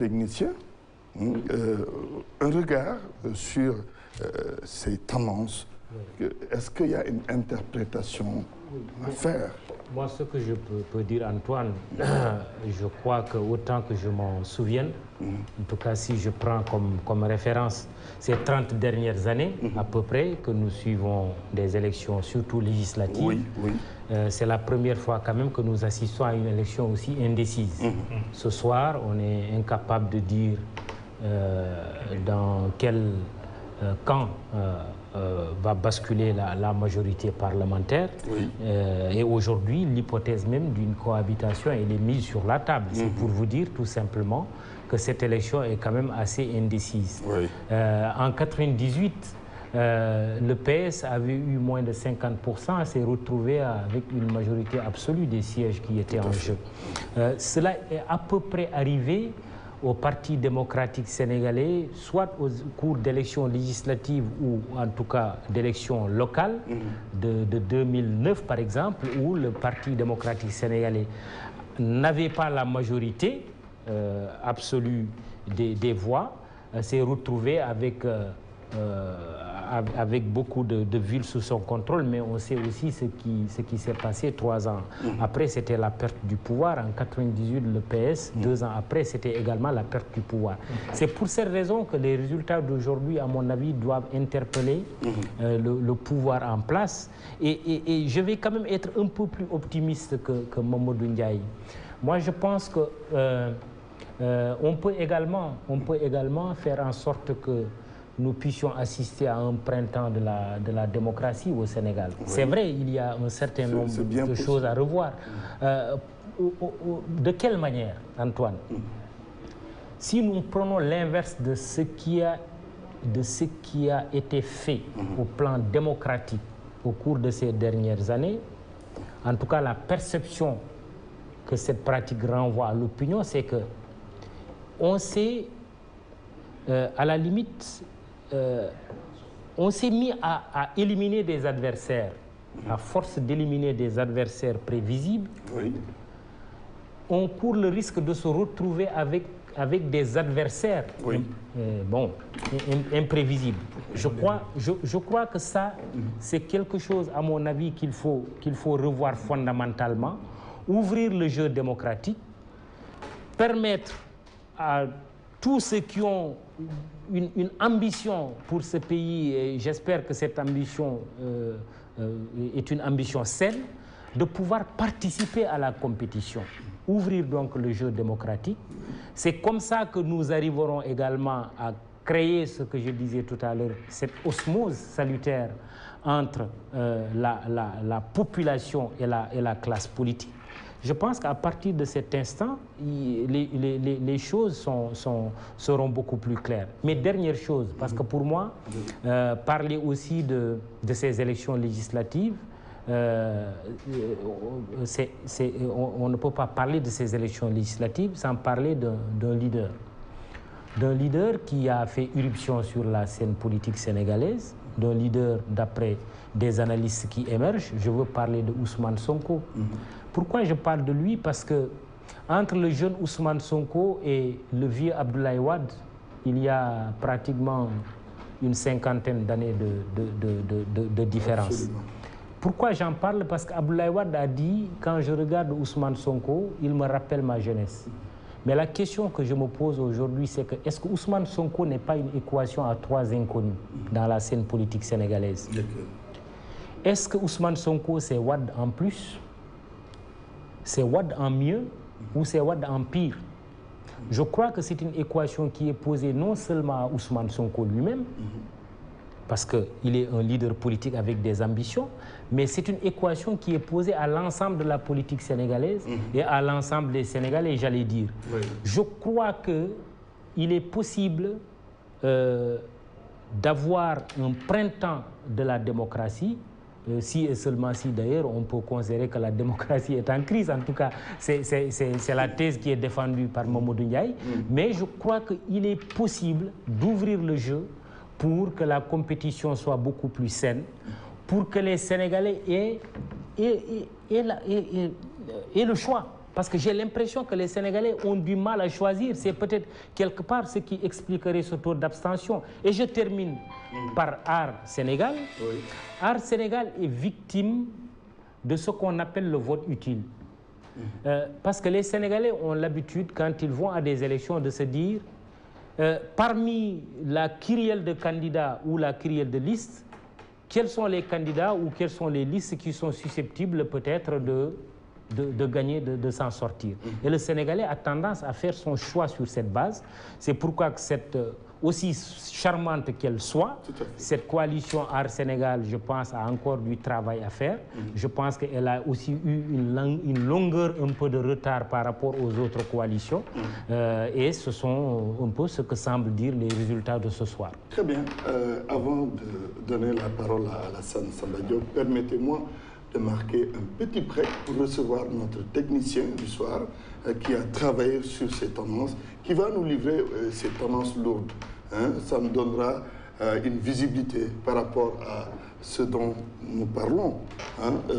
technicien, un regard sur ces tendances. Est-ce qu'il y a une interprétation à faire? Moi, ce que je peux dire, Antoine, je crois que autant que je m'en souvienne, en tout cas si je prends comme référence ces 30 dernières années à peu près que nous suivons des élections, surtout législatives, oui, oui. C'est la première fois quand même que nous assistons à une élection aussi indécise. Ce soir, on est incapable de dire dans quel camp va basculer la majorité parlementaire. Oui. Et aujourd'hui, l'hypothèse même d'une cohabitation, elle est mise sur la table. C'est pour vous dire tout simplement que cette élection est quand même assez indécise. Oui. En 1998, le PS avait eu moins de 50%, s'est retrouvé avec une majorité absolue des sièges qui étaient en jeu. Cela est à peu près arrivé au Parti démocratique sénégalais, soit au cours d'élections législatives ou en tout cas d'élections locales de 2009 par exemple, où le Parti démocratique sénégalais n'avait pas la majorité absolue des voix, s'est retrouvé avec beaucoup de villes sous son contrôle, mais on sait aussi ce qui s'est passé 3 ans. Après, c'était la perte du pouvoir. En 1998, le PS, 2 ans après, c'était également la perte du pouvoir. C'est pour cette raison que les résultats d'aujourd'hui, à mon avis, doivent interpeller le pouvoir en place. Et je vais quand même être un peu plus optimiste que Mamadou Ndiaye. Moi, je pense que on peut également faire en sorte que nous puissions assister à un printemps de la démocratie au Sénégal. Oui. C'est vrai, il y a un certain nombre de choses à revoir. De quelle manière, Antoine? Si nous prenons l'inverse de ce qui a été fait au plan démocratique au cours de ces dernières années, en tout cas la perception que cette pratique renvoie à l'opinion, c'est que on s'est, à la limite, on s'est mis à éliminer des adversaires. À force d'éliminer des adversaires prévisibles, oui, on court le risque de se retrouver avec des adversaires imprévisibles. Je crois que ça, c'est quelque chose, à mon avis, qu'il faut revoir fondamentalement, ouvrir le jeu démocratique, permettre à tous ceux qui ont une ambition pour ce pays, et j'espère que cette ambition est une ambition saine, de pouvoir participer à la compétition. Ouvrir donc le jeu démocratique. C'est comme ça que nous arriverons également à créer ce que je disais tout à l'heure, cette osmose salutaire entre la population et la classe politique. Je pense qu'à partir de cet instant, les choses seront beaucoup plus claires. Mais dernière chose, parce que pour moi, parler aussi de ces élections législatives, on ne peut pas parler de ces élections législatives sans parler d'un leader. D'un leader qui a fait irruption sur la scène politique sénégalaise, d'un leader d'après des analystes qui émergent. Je veux parler de Ousmane Sonko. Pourquoi je parle de lui? Parce que entre le jeune Ousmane Sonko et le vieux Abdoulaye Wade, il y a pratiquement une 50aine d'années de différence. Absolument. Pourquoi j'en parle? Parce qu'Abdoulaye Wade a dit, quand je regarde Ousmane Sonko, il me rappelle ma jeunesse. Mais la question que je me pose aujourd'hui, c'est que est-ce que Ousmane Sonko n'est pas une équation à 3 inconnus dans la scène politique sénégalaise? Est-ce que Ousmane Sonko, c'est Wade en plus? C'est Wade en mieux ou c'est Wade en pire? Je crois que c'est une équation qui est posée non seulement à Ousmane Sonko lui-même, parce qu'il est un leader politique avec des ambitions, mais c'est une équation qui est posée à l'ensemble de la politique sénégalaise et à l'ensemble des Sénégalais, j'allais dire. Oui. Je crois qu'il est possible d'avoir un printemps de la démocratie, si et seulement si d'ailleurs on peut considérer que la démocratie est en crise. En tout cas, c'est la thèse qui est défendue par Mamadou Ndiaye. Mais je crois qu'il est possible d'ouvrir le jeu pour que la compétition soit beaucoup plus saine, pour que les Sénégalais aient le choix. Parce que j'ai l'impression que les Sénégalais ont du mal à choisir. C'est peut-être quelque part ce qui expliquerait ce taux d'abstention. Et je termine par Art Sénégal. Oui. Art Sénégal est victime de ce qu'on appelle le vote utile. Parce que les Sénégalais ont l'habitude, quand ils vont à des élections, de se dire, parmi la kyrielle de candidats ou la kyrielle de listes, quels sont les candidats ou quelles sont les listes qui sont susceptibles peut-être de gagner, de s'en sortir. Et le Sénégalais a tendance à faire son choix sur cette base. C'est pourquoi que cette, aussi charmante qu'elle soit, cette coalition Art Sénégal, je pense, a encore du travail à faire. Je pense qu'elle a aussi eu une longueur un peu de retard par rapport aux autres coalitions. Et ce sont un peu ce que semblent dire les résultats de ce soir. Très bien. Avant de donner la parole à Alassane Samba Diop, permettez-moi de marquer un petit break pour recevoir notre technicien du soir qui a travaillé sur ces tendances, qui va nous livrer ces tendances lourdes. Ça me donnera une visibilité par rapport à ce dont nous parlons.